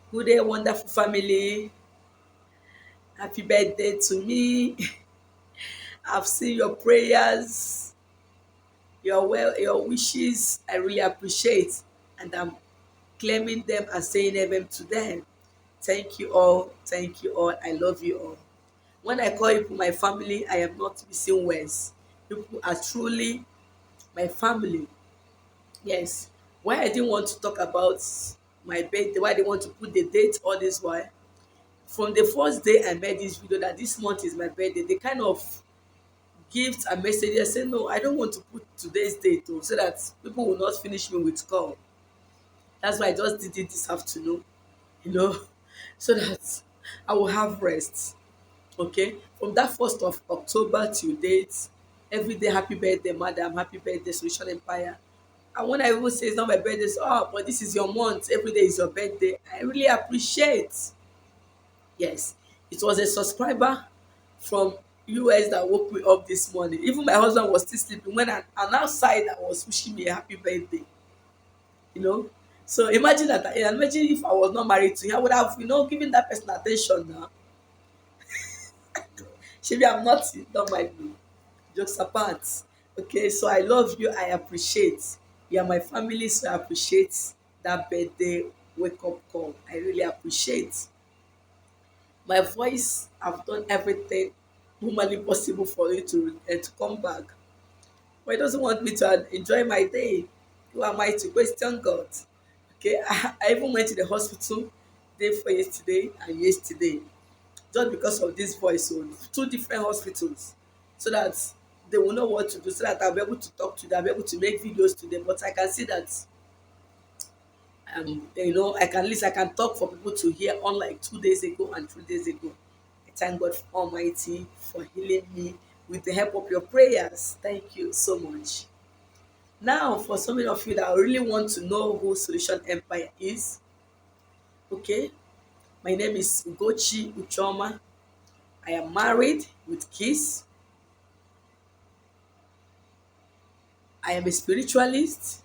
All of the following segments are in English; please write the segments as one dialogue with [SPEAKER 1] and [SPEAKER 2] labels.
[SPEAKER 1] Good day, wonderful family. Happy birthday to me. I've seen your prayers, your wishes. I really appreciate, and I'm claiming them and saying them to them. Thank you all. Thank you all. I love you all. When I call people my family, I am not missing words. People are truly my family. Yes. Why I didn't want to talk about my birthday, why I didn't want to put the date all this while. From the first day I made this video that this month is my birthday, they kind of gift and messages say no, I don't want to put today's date so that people will not finish me with call. That's why I just did it this afternoon, you know, so that I will have rest. Okay, from that 1st of October till date, every day happy birthday madam, happy birthday Solution Empire. And when I even say it's not my birthday, say oh but this is your month, every day is your birthday, I really appreciate. Yes, it was a subscriber from US that woke me up this morning. Even my husband was still sleeping when an outsider was wishing me a happy birthday. You know, so imagine that. Imagine if I was not married to him, I would have given that person attention. Now, maybe I'm not. Don't mind me. Jokes apart. Okay, so I love you. I appreciate. You are my family, so I appreciate that birthday wake up call. I really appreciate. My voice, I've done everything humanly possible for it to come back. But he doesn't want me to enjoy my day. Who am I to question God? Okay, I even went to the hospital day for yesterday and yesterday just because of this voice. So two different hospitals, so that they will know what to do, so that I'll be able to talk to them, I'll be able to make videos to them. But I can see that I can at least I can talk for people to hear, unlike 2 days ago and 3 days ago. I thank God Almighty for healing me with the help of your prayers. Thank you so much. Now, for some of you that really want to know who Solution Empire is, okay, my name is Ugochi Uchoma. I am married with kids. I am a spiritualist.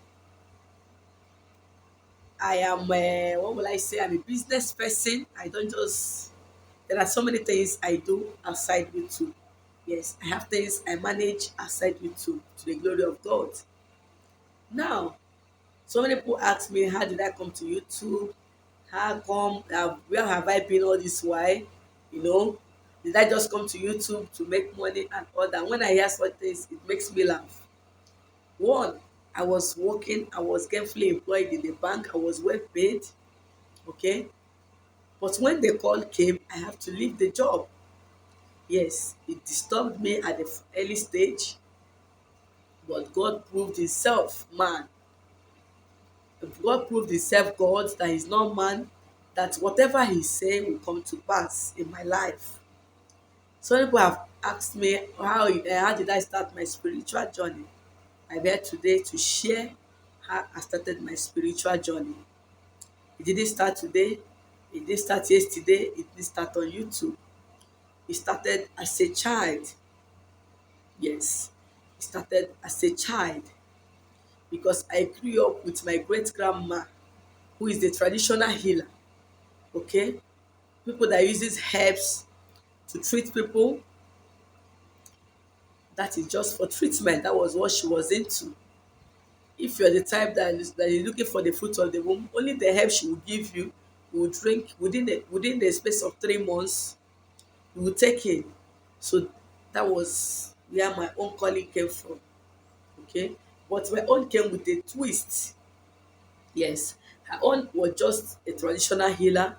[SPEAKER 1] I am, what will I say? I'm a business person. I don't just, there are so many things I do outside YouTube. Yes, I have things I manage outside YouTube to the glory of God. Now, so many people ask me, how did I come to YouTube? How come? Where have I been all this while? You know, did I just come to YouTube to make money and all that? When I hear such things, it makes me laugh. One, I was working, I was gainfully employed in the bank, I was well paid, okay? But when the call came, I have to leave the job. Yes, it disturbed me at the early stage, but God proved himself man. God proved himself God, that he's not man, that whatever he say will come to pass in my life. Some people have asked me how did I start my spiritual journey. I'm here today to share how I started my spiritual journey. It didn't start today, it didn't start yesterday, it didn't start on YouTube. It started as a child. Yes, it started as a child because I grew up with my great grandma, who is the traditional healer. Okay, people that uses herbs to treat people, that is just for treatment. That was what she was into. If you're the type that is looking for the fruit of the womb, only the help she will give you, you will drink within the space of 3 months, you will take it. So that was where my own calling came from. Okay, but my own came with a twist. Yes, her own was just a traditional healer.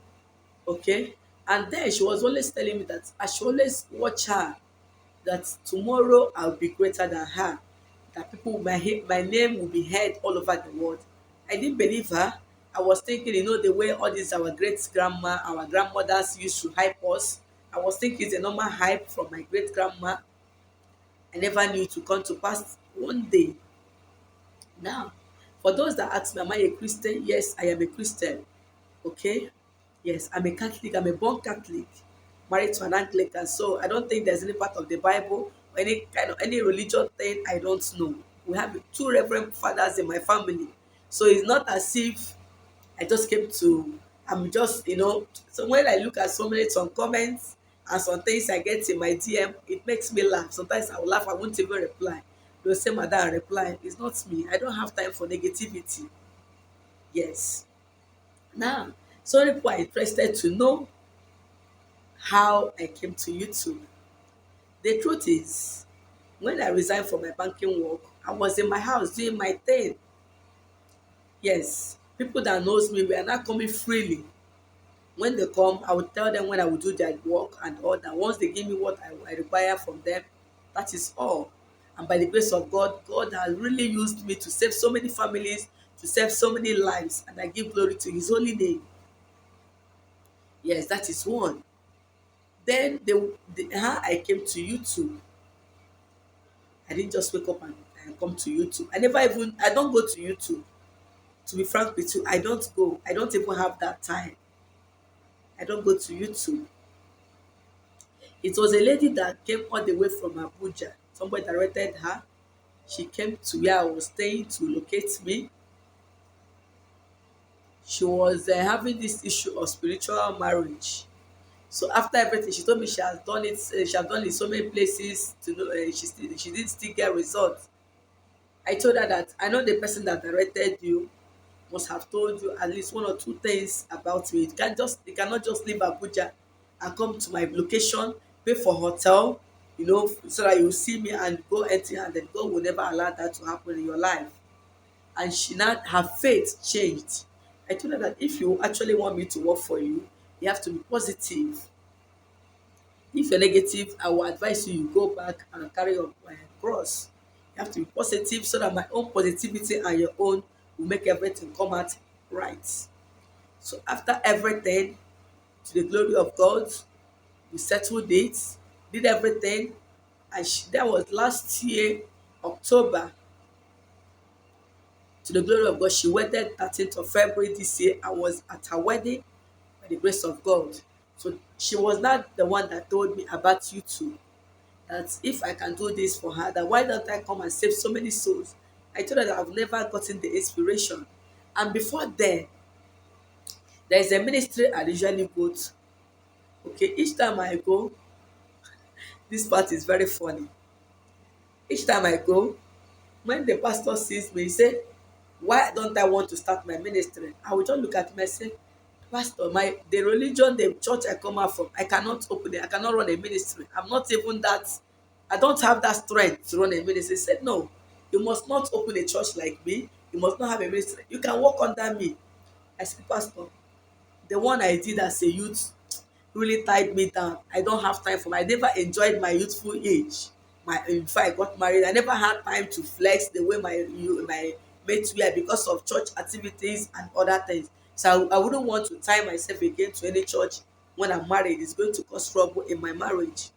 [SPEAKER 1] Okay, and then she was always telling me that I should always watch her, that tomorrow I'll be greater than her, that my name will be heard all over the world. I didn't believe her. I was thinking, the way all these our great grandma, our grandmothers used to hype us. I was thinking it's a normal hype from my great grandma. I never knew it to come to pass one day. Now, for those that ask me, am I a Christian? Yes, I am a Christian. Okay? Yes, I'm a Catholic. I'm a born Catholic, married to an Anglican. So I don't think there's any part of the Bible or any kind of any religion thing I don't know. We have two reverend fathers in my family. So it's not as if I just came to I'm just, so when I look at some comments and some things I get in my DM, it makes me laugh. Sometimes I will laugh, I won't even reply. They'll say, Madam, reply. It's not me. I don't have time for negativity. Yes. Now, some people are interested to know how I came to YouTube. The truth is, when I resigned from my banking work, I was in my house doing my thing. Yes, people that knows me were not coming freely. When they come, I will tell them when I will do their work and all that. Once they give me what I require from them, that is all. And by the grace of God, God has really used me to save so many families, to save so many lives, and I give glory to His holy name. Yes, that is one. Then how I came to YouTube. I didn't just wake up and come to YouTube. I don't go to YouTube. To be frank with you, I don't go. I don't even have that time. I don't go to YouTube. It was a lady that came all the way from Abuja. Somebody directed her. She came to where I was staying to locate me. She was having this issue of spiritual marriage. So after everything, she told me she has done it. She has done it in so many places. To know, she didn't still get results. I told her that I know the person that directed you must have told you at least one or two things about me. You cannot just leave Abuja and come to my location, pay for hotel, so that you see me and go empty handed. God will never allow that to happen in your life. And her faith changed. I told her that if you actually want me to work for you, you have to be positive. If you're negative, I will advise you go back and carry your cross. You have to be positive so that my own positivity and your own will make everything come out right. So after everything, to the glory of God, we settled it, did everything, and that was last year, October. To the glory of God, she wedded 13th of February this year. I was at her wedding by the grace of God. So she was not the one that told me about YouTube. That if I can do this for her, that why don't I come and save so many souls? I told her that I've never gotten the inspiration. And before then, there is a ministry I usually go to. Okay, each time I go, this part is very funny. Each time I go, when the pastor sees me, he say, why don't I want to start my ministry? I will just look at him and say, Pastor, the religion, the church I come out from, I cannot open it. I cannot run a ministry. I'm not even that. I don't have that strength to run a ministry. He said, no, you must not open a church like me. You must not have a ministry. You can work under me. I said, Pastor, the one I did as a youth really tied me down. I don't have time for I never enjoyed my youthful age. Before I got married, I never had time to flex the way my mates were because of church activities and other things. So I wouldn't want to tie myself again to any church when I'm married. It's going to cause trouble in my marriage.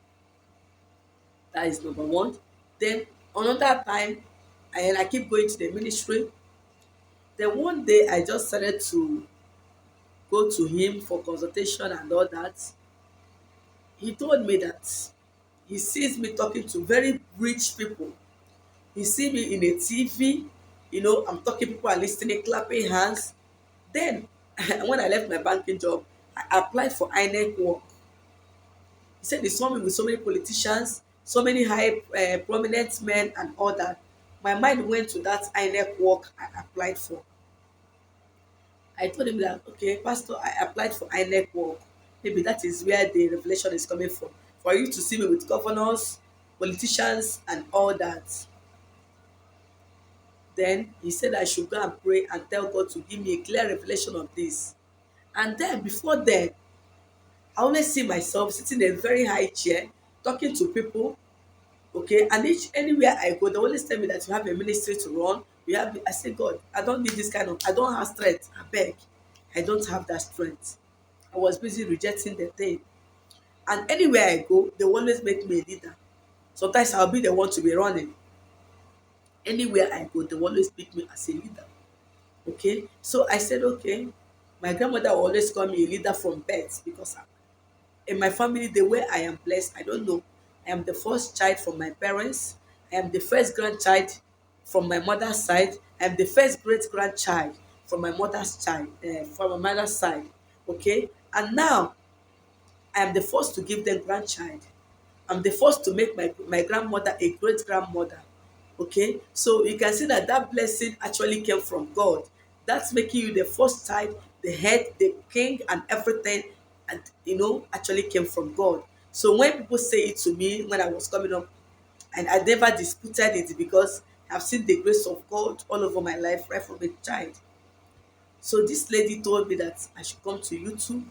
[SPEAKER 1] That is number one. Then another time, and I keep going to the ministry. Then one day I just started to go to him for consultation and all that. He told me that he sees me talking to very rich people. He see me in a TV, I'm talking, people are listening, clapping hands. Then when I left my banking job, I applied for INEC work. He said he saw me with so many politicians, so many high prominent men and all that. My mind went to that INEC work I applied for. I told him that, okay, Pastor, I applied for INEC work. Maybe that is where the revelation is coming from. For you to see me with governors, politicians, and all that. Then he said I should go and pray and tell God to give me a clear revelation of this. And then before then, I always see myself sitting in a very high chair, talking to people. Okay, and anywhere I go, they always tell me that you have a ministry to run. I say, God, I don't need this I don't have strength. I beg. I don't have that strength. I was busy rejecting the thing. And anywhere I go, they always make me a leader. Sometimes I'll be the one to be running. Anywhere I go, they always pick me as a leader. Okay, so I said, okay. My grandmother will always call me a leader from birth because in my family, the way I am blessed, I don't know. I am the first child from my parents. I am the first grandchild from my mother's side. I am the first great grandchild from my mother's side. Okay, and now I am the first to give them grandchild. I'm the first to make my grandmother a great grandmother. Okay, so you can see that that blessing actually came from God. That's making you the first child, the head, the king, and everything, and actually came from God. So when people say it to me when I was coming up, and I never disputed it because I've seen the grace of God all over my life right from a child. So this lady told me that I should come to YouTube.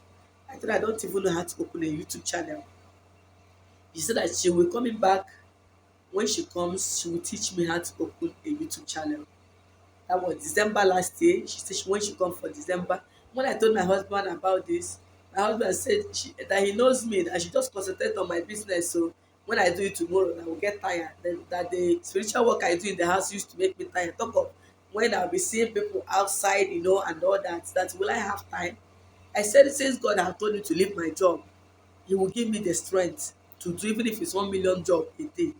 [SPEAKER 1] I thought I don't even know how to open a YouTube channel. She said that she will coming back. When she comes, she will teach me how to open a YouTube channel. That was December last year. She said when she come for December. When I told my husband about this, my husband said that he knows me, that I should just concentrate on my business. So when I do it tomorrow, I will get tired. That the spiritual work I do in the house used to make me tired. Talk of when I'll be seeing people outside, and all that. That will I have time? I said, since God have told me to leave my job, He will give me the strength to do, even if it's 1 million job a day.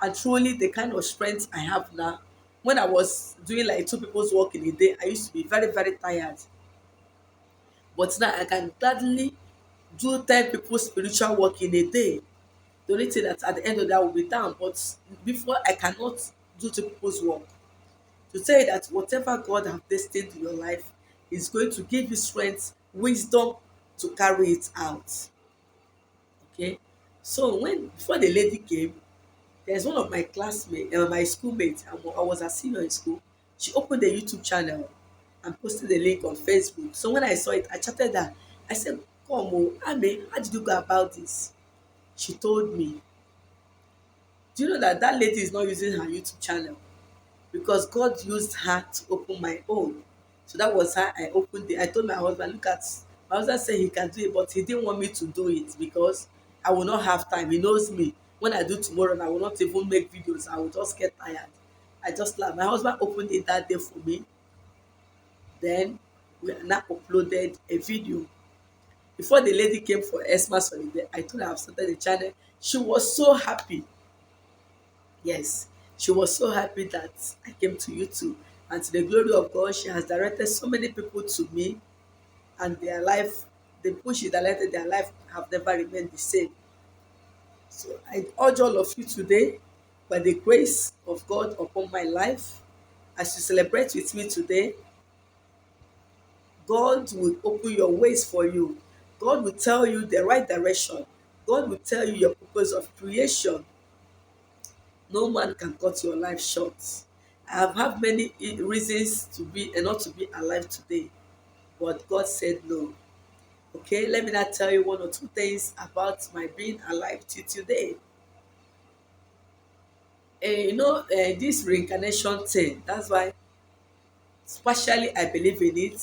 [SPEAKER 1] And truly, the kind of strength I have now, when I was doing like two people's work in a day, I used to be very, very tired. But now I can gladly do 10 people's spiritual work in a day. The only thing that at the end of that will be down. But before, I cannot do two people's work. To tell you that whatever God has destined in your life is going to give you strength, wisdom to carry it out. Okay. So when before the lady came, there's one of my classmates, my schoolmates. I was a senior in school. She opened a YouTube channel and posted the link on Facebook. So when I saw it, I chatted her. I said, "Come, Ame, how did you go about this?" She told me, "Do you know that that lady is not using her YouTube channel because God used her to open my own?" So that was how I opened it. I told my husband, "Look at," my husband said he can do it, but he didn't want me to do it because I will not have time. He knows me. When I do tomorrow, and I will not even make videos. I will just get tired. I just laugh. My husband opened it that day for me. Then we now uploaded a video. Before the lady came for Xmas holiday, I told her I've started the channel. She was so happy. Yes, she was so happy that I came to YouTube. And to the glory of God, she has directed so many people to me, and their life, the people she directed, their life have never remained the same. So I urge all of you today, by the grace of God upon my life, as you celebrate with me today, God will open your ways for you. God will tell you the right direction. God will tell you your purpose of creation. No man can cut your life short. I have had many reasons to be and not to be alive today, but God said no. Okay, let me now tell you one or two things about my being alive till today. This reincarnation thing, that's why partially I believe in it.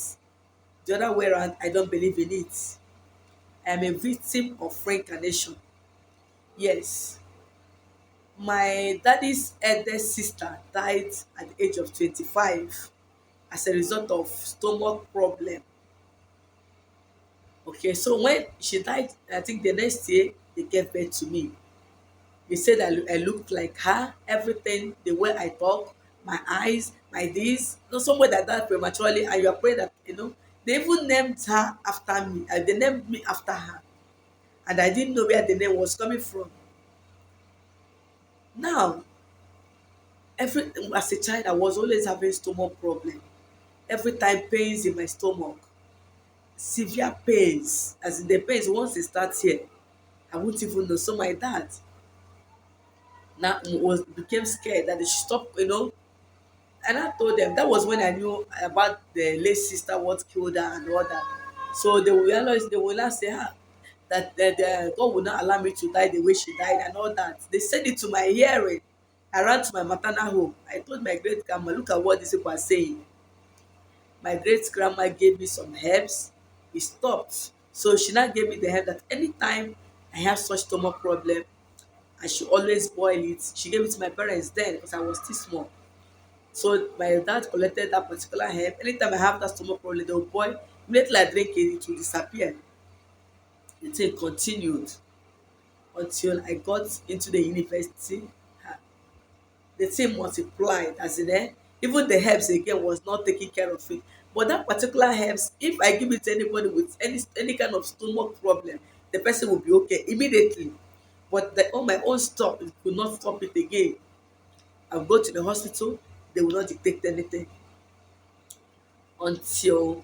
[SPEAKER 1] The other way around, I don't believe in it. I am a victim of reincarnation. Yes, my daddy's eldest sister died at the age of 25 as a result of stomach problem. Okay, so when she died, I think the next year they gave birth to me. They said I looked like her, everything, the way I talk, my eyes, my this, somebody that died prematurely, and you are praying that, they even named her after me. They named me after her, and I didn't know where the name was coming from. Now, every as a child, I was always having stomach problem. Every time pains in my stomach, severe pains, as in the pains once it starts here, I won't even know. So my dad now was became scared that they should stop, and I told them that was when I knew about the late sister, what killed her and all that. So they will not say that God will not allow me to die the way she died and all that. They said it to my hearing. I ran to my maternal home. I told my great grandma, look at what these people are saying. My great grandma gave me some herbs. It stopped. So she now gave me the herb that anytime I have such stomach problem, I should always boil it. She gave it to my parents then because I was still small. So my dad collected that particular herb. Anytime I have that stomach problem, they will boil. Immediately I drink it, it will disappear. The thing continued until I got into the university. Ah, the thing multiplied, as in even the herbs again was not taking care of it. But that particular herbs, if I give it to anybody with any kind of stomach problem, the person will be okay immediately. But on my own stop, it could not stop it again. I'll go to the hospital, they will not detect anything until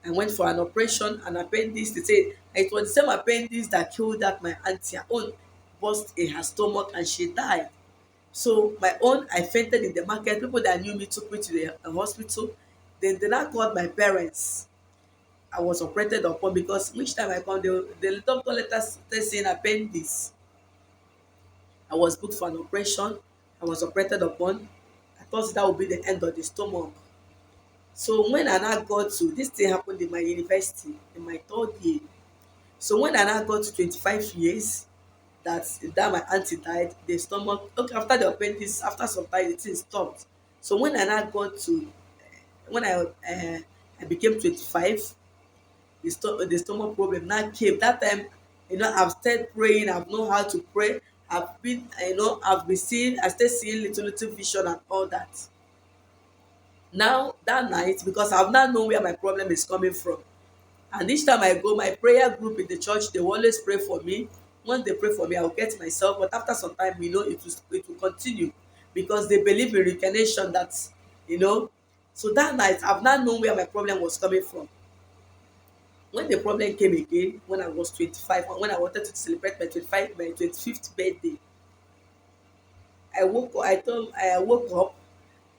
[SPEAKER 1] I went for an operation, an appendix. They said it was the same appendix that killed that my auntie. Her own burst in her stomach and she died. So my own, I fainted in the market. People that knew me took me to the hospital. Then they now called my parents. I was operated upon because each time I come, the doctor let us test in appendix. I was booked for an operation. I was operated upon. I thought that would be the end of the stomach. So when I now got to this thing happened in my university in my third year. So when I now got to 25 years, that my auntie died, the stomach okay after the appendix, after some time the thing stopped. So when I now got to when I became 25, the stomach problem now came. That time, I've started praying, I've known how to pray, I've been seeing, I started seeing little vision and all that. Now that night, because I've now known where my problem is coming from, and each time I go, my prayer group in the church, they will always pray for me. Once they pray for me, I will get myself, but after some time, it will continue, because they believe in reincarnation. You know so that night I've now known where my problem was coming from. When the problem came again, when I was 25, when I wanted to celebrate my 25th birthday, I woke up,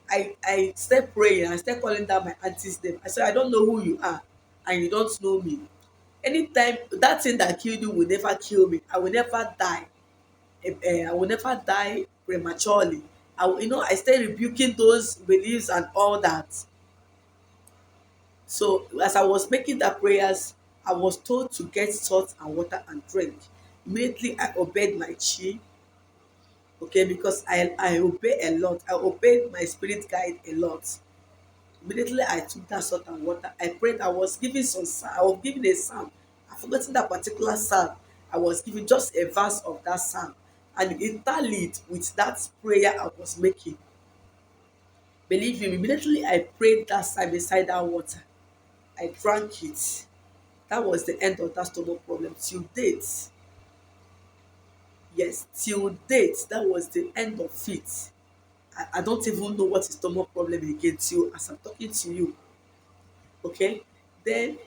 [SPEAKER 1] I started praying, I started calling down my auntie's name. I said, I don't know who you are, and you don't know me. Anytime that thing that killed you will never kill me. I will never die. I will never die prematurely. I started rebuking those beliefs and all that. So as I was making that prayers, I was told to get salt and water and drink. Immediately I obeyed my chi, okay, because I obey a lot. I obeyed my spirit guide a lot. Immediately I took that salt and water. I prayed. I was giving I was giving a psalm. I've forgotten that particular psalm. I was giving just a verse of that psalm, and it tallied with that prayer I was making. Believe me, immediately I prayed that psalm beside that water. I drank it. That was the end of that stomach problem. Till date, yes, till date, that was the end of it. I don't even know what is stomach problem again till as I'm talking to you. Okay, then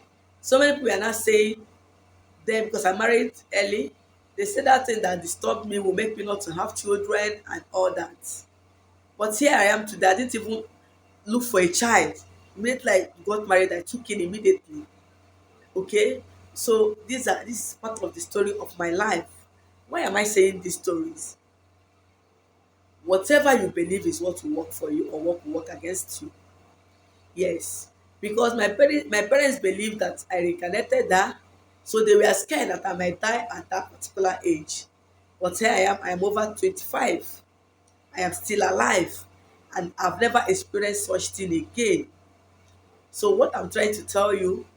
[SPEAKER 1] so many people are now saying, then because I married early, they say that thing that disturbed me will make me not to have children and all that. But here I am today. I didn't even look for a child. Immediately I got married, I took in immediately. Okay, so this is part of the story of my life. Why am I saying these stories? Whatever you believe is what will work for you or what will work against you. Yes, because my parents believed that I reincarnated her, so they were scared that I might die at that particular age. But here I am over 25. I am still alive, and I've never experienced such thing again. So what I'm trying to tell you,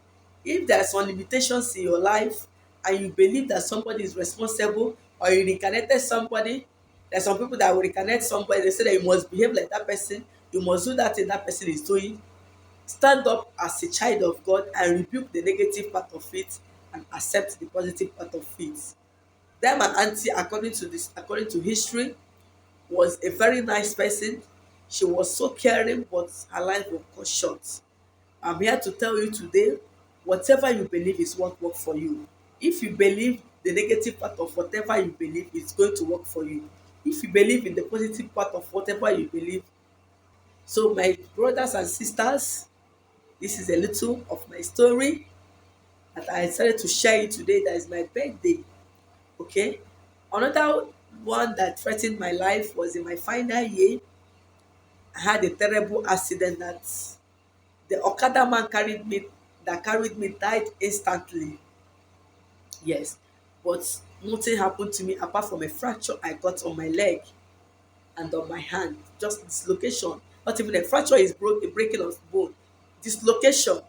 [SPEAKER 1] if there are some limitations in your life and you believe that somebody is responsible or you reincarnated somebody, there are some people that will reincarnate somebody, they say that you must behave like that person, you must do that thing that person is doing. Stand up as a child of God and rebuke the negative part of it and accept the positive part of it. Then my auntie, according to history, was a very nice person. She was so caring, but her life was cut short. I'm here to tell you today, whatever you believe is what works for you. If you believe the negative part of whatever you believe is going to work for you. If you believe in the positive part of whatever you believe. So my brothers and sisters, this is a little of my story that I decided to share it today. That is my birthday. Okay. Another one that threatened my life was in my final year. I had a terrible accident that the Okada man carried me died instantly. Yes. But nothing happened to me apart from a fracture I got on my leg and on my hand. Just dislocation. Not even a fracture is a breaking of bone. Dislocation.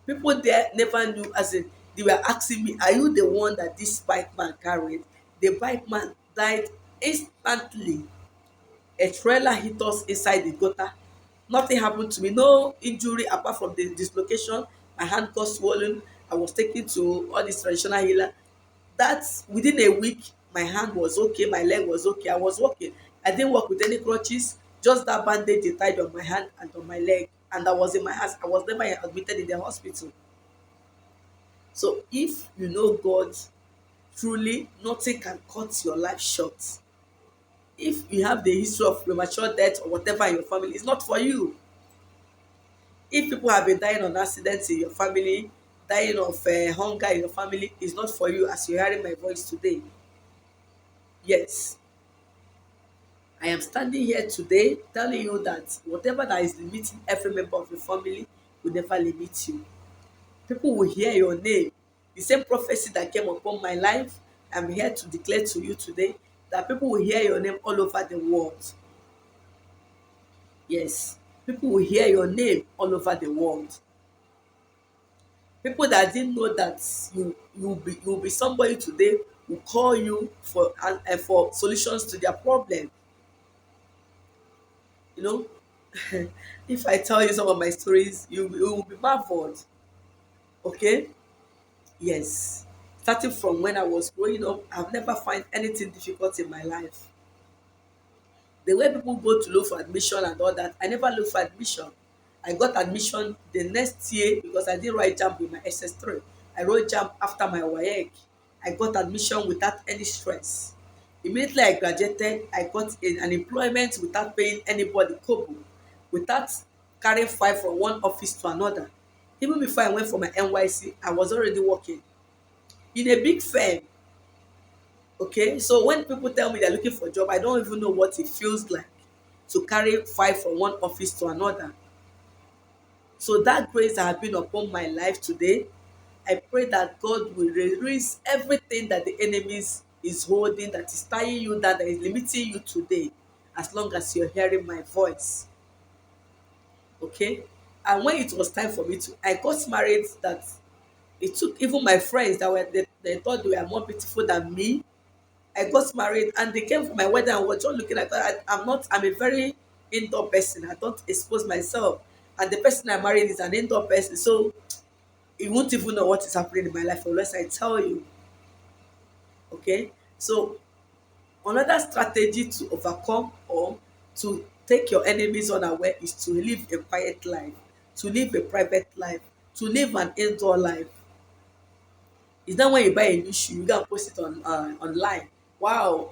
[SPEAKER 1] People there never knew, as in they were asking me, are you the one that this bike man carried? The bike man died instantly. A trailer hit us inside the gutter. Nothing happened to me, no injury apart from the dislocation. My hand got swollen. I was taken to all this traditional healer. That within a week, my hand was okay, my leg was okay, I was walking. I didn't walk with any crutches, just that bandage they tied on my hand and on my leg, and I was in my house. I was never admitted in the hospital. So if you know God truly, nothing can cut your life short. If you have the history of premature death or whatever in your family, it's not for you. If people have been dying on accidents in your family, dying of hunger in your family, it's not for you. As you're hearing my voice today, yes, I am standing here today telling you that whatever that is limiting every member of your family will never limit you. People will hear your name. The same prophecy that came upon my life, I'm here to declare to you today that people will hear your name all over the world. Yes, people will hear your name all over the world. People that didn't know that you will be somebody today will call you for solutions to their problem. You know, if I tell you some of my stories, you will be marveled. Okay, yes. Starting from when I was growing up, I've never find anything difficult in my life. The way people go to look for admission and all that, I never look for admission. I got admission the next year because I didn't write jump with my SS3. I wrote jump after my WAEC. I got admission without any stress. Immediately I graduated, I got an employment without paying anybody kobo, without carrying file from one office to another. Even before I went for my NYC, I was already working in a big firm. Okay, so when people tell me they're looking for a job, I don't even know what it feels like to carry file from one office to another. So that grace that has been upon my life today, I pray that God will release everything that the enemies is holding, that is tying you down, that is limiting you today, as long as you're hearing my voice. Okay? And when it was time for me to, I got married, that it took even my friends that they thought they were more beautiful than me. I got married and they came for my wedding and were just looking at I'm a very indoor person. I don't expose myself. And the person I married is an indoor person. So you won't even know what is happening in my life unless I tell you. Okay. So another strategy to overcome or to take your enemies unaware is to live a quiet life, to live a private life, to live an indoor life. It's not when you buy a new shoe, you go and post it on online. Wow,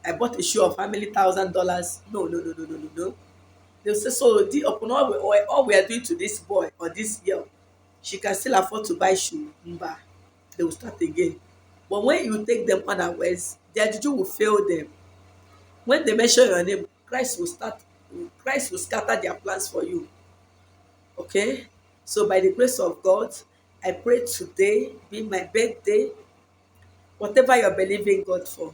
[SPEAKER 1] I bought a shoe of how many $1,000? No, no, no, no, no, no, no. They'll say, so the upon all we are doing to this boy or this girl, she can still afford to buy shoe. Mba. They will start again. But when you take them unawares, their juju will fail them. When they mention your name, Christ will scatter their plans for you. Okay? So by the grace of God, I pray today, be my birthday, whatever you're believing God for,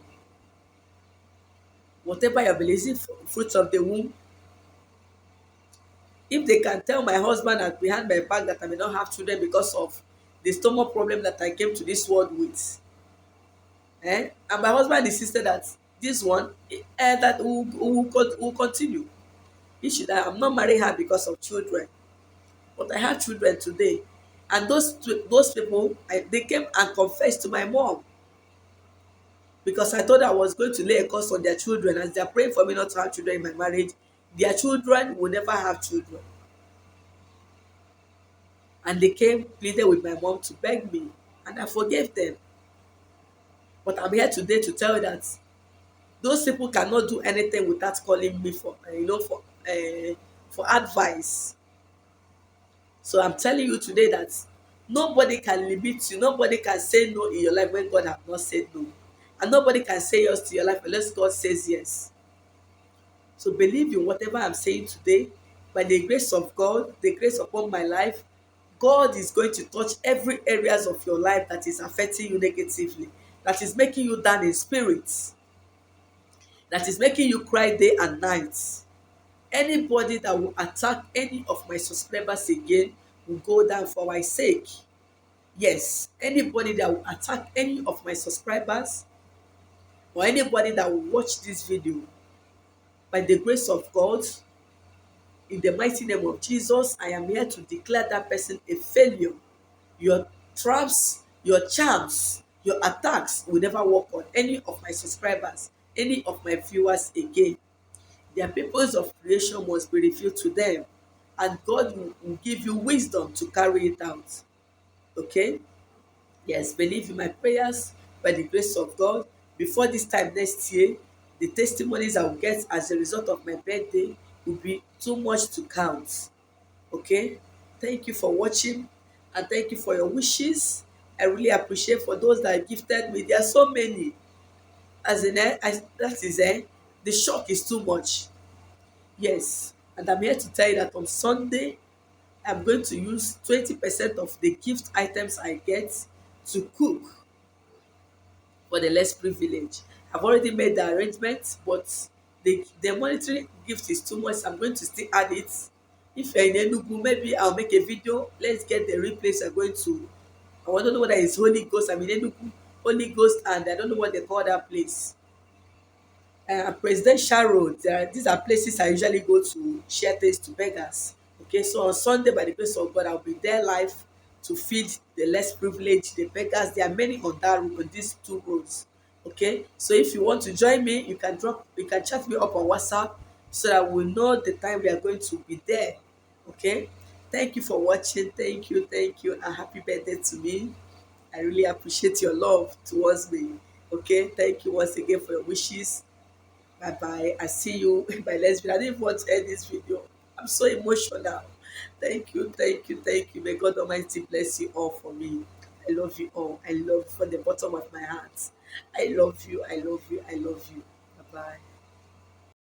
[SPEAKER 1] whatever you're believing for, fruits of the womb. If they can tell my husband and behind my back that I may not have children because of the stomach problem that I came to this world with, and my husband insisted that this one, that will continue. He should. I'm not marrying her because of children, but I have children today, and those people, they came and confessed to my mom because I thought I was going to lay a curse on their children as they are praying for me not to have children in my marriage. Their children will never have children. And they came, pleaded with my mom to beg me, and I forgave them. But I'm here today to tell you that those people cannot do anything without calling me for advice. So I'm telling you today that nobody can limit you, nobody can say no in your life when God has not said no, and nobody can say yes to your life unless God says yes. So believe in whatever I'm saying today. By the grace of God, the grace upon my life, God is going to touch every areas of your life that is affecting you negatively, that is making you down in spirits, that is making you cry day and night. Anybody that will attack any of my subscribers again will go down for my sake. Yes, anybody that will attack any of my subscribers or anybody that will watch this video, by the grace of God, In the mighty name of Jesus, I am here to declare that person a failure. Your traps, your charms, your attacks will never work on any of my subscribers, any of my viewers again. Their purpose of creation must be revealed to them, and God will give you wisdom to carry it out. Okay? Yes, believe in my prayers by the grace of God. Before this time next year, the testimonies I will get as a result of my birthday will be too much to count. Okay? Thank you for watching, and thank you for your wishes. I really appreciate for those that gifted me. There are so many. As in, that is, the shock is too much. Yes, and I'm here to tell you that on Sunday, I'm going to use 20% of the gift items I get to cook for the less privileged. I've already made the arrangements, but the monetary gift is too much. So I'm going to still add it. If you're in Enugu, maybe I'll make a video. Let's get the real place I'm going to. I don't know whether it's Holy Ghost. I'm in Enugu, Holy Ghost, and I don't know what they call that place. Presidential Road. These are places I usually go to share things to beggars. Okay, so on Sunday, by the grace of God, I'll be there live to feed the less privileged, the beggars. There are many on that road, on these two roads. Okay, so if you want to join me, you can chat me up on WhatsApp so that we'll know the time we are going to be there. Okay, thank you for watching. Thank you, and happy birthday to me. I really appreciate your love towards me. Okay, thank you once again for your wishes. Bye bye. I see you by lesbian. I didn't even want to end this video. I'm so emotional. Thank you. May God Almighty bless you all for me. I love you all. I love you from the bottom of my heart. I love you. I love you. I love you. Bye bye.